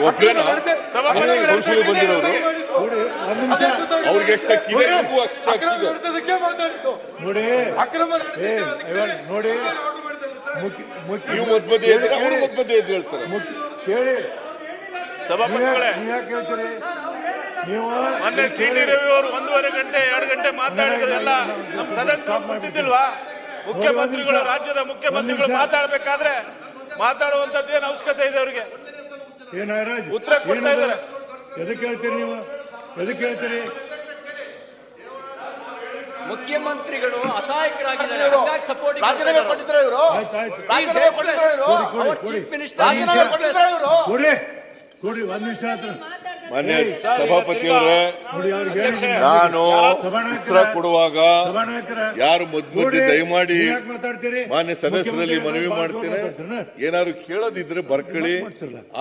ಒಪ್ಲೇನಾ council ಬಂದಿರೋರು ಅವ್ರಿಗೆ ಎಷ್ಟು ಅಕ್ಕಿದೆ ನೋಡಿ ನೋಡಿ ನೀವು ಮಧ್ಯ ಇದ್ರೆ ಅವರು ಮಧ್ಯ ಎದ್ದು ಹೇಳ್ತಾರೆ ಕೇಳಿ ಸಭಾಪತಿಗಳೇ, ಯಾಕೆ ಹೇಳ್ತೀರಿ ನೀವು? ಮೊನ್ನೆ ಸಿಟಿ ರವಿ ಅವರು 1.5 ಗಂಟೆ 2 ಗಂಟೆ ಮಾತಾಡಿದ್ರು. ಎಲ್ಲ ನಮ್ಮ ಸದಸ್ಯರು ಕೂತಿದ್ದಿಲ್ವಾ? ಮುಖ್ಯಮಂತ್ರಿಗಳು, ರಾಜ್ಯದ ಮುಖ್ಯಮಂತ್ರಿಗಳು ಮಾತಾಡ್ಬೇಕಾದ್ರೆ ಮಾತಾಡುವಂತದ್ದು ಏನು ಅವಶ್ಯಕತೆ ಇದೆ ಅವರಿಗೆ? ಉತ್ತರ ಕೊಡ್ತಾ ಇದ್ದಾರೆ. ಎದಕ್ಕೆ ಹೇಳ್ತೀರಿ ನೀವು? ಎದಕ್ಕೆ ಹೇಳ್ತೀರಿ? ಮುಖ್ಯಮಂತ್ರಿಗಳು ಅಸಹಾಯಕರಾಗಿದ್ದಾರೆ, ಹಾಗಾಗಿ ಸಪೋರ್ಟ್ ರಾಜೀನಾಮೆ ಕೊಟ್ಟಿದ್ರೆ ಇವರು ಕೊಡಿ. ಒಂದ್ ನಿಮಿಷ ಮಾನ್ಯ ಸಭಾಪತಿಯವರೇ, ನಾನು ಉತ್ತರ ಕೊಡುವಾಗ ಯಾರು ಮಧ್ಯ ದಯಮಾಡಿ ಮಾನ್ಯ ಸದಸ್ಯರಲ್ಲಿ ಮನವಿ ಮಾಡ್ತೇನೆ, ಏನಾದ್ರು ಕೇಳೋದಿದ್ರೆ ಬರ್ಕೊಳ್ಳಿ,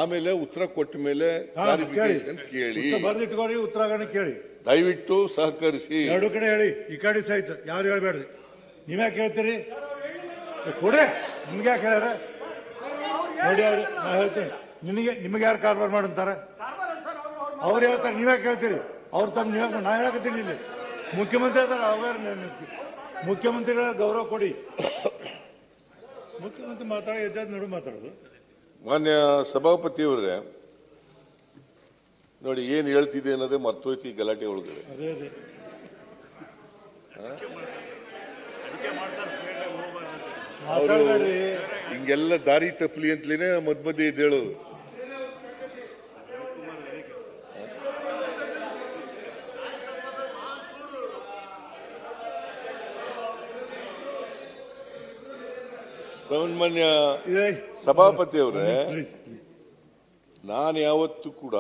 ಆಮೇಲೆ ಉತ್ತರ ಕೊಟ್ಟ ಮೇಲೆ ಕ್ಲಾರಿಫಿಕೇಶನ್ ಕೇಳಿ, ಬರ್ದಿಟ್ಕೊಡಿ, ಉತ್ತರಾಗಣ ಕೇಳಿ, ದಯವಿಟ್ಟು ಸಹಕರಿಸಿ. ಎರಡು ಕಡೆ ಹೇಳಿ, ಈ ಕಡೆ ಸಹಿತ ಯಾರು ಹೇಳ್ಬೇಡ್ರಿ. ನೀವ್ಯಾಕೆ ಹೇಳ್ತೀರಿ? ಕೊಡ್ರಿ, ನಿಮ್ಗೆ ಯಾಕೆ ಹೇಳ್ಯಾರ? ನೋಡಿ ಅವ್ರು, ನಾ ಹೇಳ್ತೀನಿ, ನಿಮಗೆ ಯಾರು ಕಾರ್ಬಾರ್ ಮಾಡಂತಾರ? ಅವ್ರು ಹೇಳ್ತಾರೆ, ನೀವ್ಯಾಕೆ ಹೇಳ್ತೀರಿ? ಅವ್ರು ತಮ್ಮ ನೀವ್ಯಾಕೆ? ನಾ ಹೇಳಕತ್ತೀನಿ ಇಲ್ಲಿ ಮುಖ್ಯಮಂತ್ರಿ ಅದಾರ, ಅವ್ಯಾರ ಮುಖ್ಯಮಂತ್ರಿಗಳ ಗೌರವ ಕೊಡಿ. ಮುಖ್ಯಮಂತ್ರಿ ಮಾತಾಡೋ ಎದ್ದಾದ ನಡು ಮಾತಾಡೋದು. ಮಾನ್ಯ ಸಭಾಪತಿಯವರೇ, ನೋಡಿ ಏನ್ ಹೇಳ್ತಿದೆ ಅನ್ನೋದೇ ಮರ್ತೋಯ್ತು ಈ ಗಲಾಟೆ ಒಳಗಡೆ. ಹಿಂಗೆಲ್ಲ ದಾರಿ ತಪ್ಪಲಿ ಅಂತಲೇನೆ ಮಧ್ಯ ಎದ್ದೇಳೋದು. ಸನ್ಮಾನ್ಯ ಸಭಾಪತಿಯವರೇ, ನಾನು ಯಾವತ್ತೂ ಕೂಡ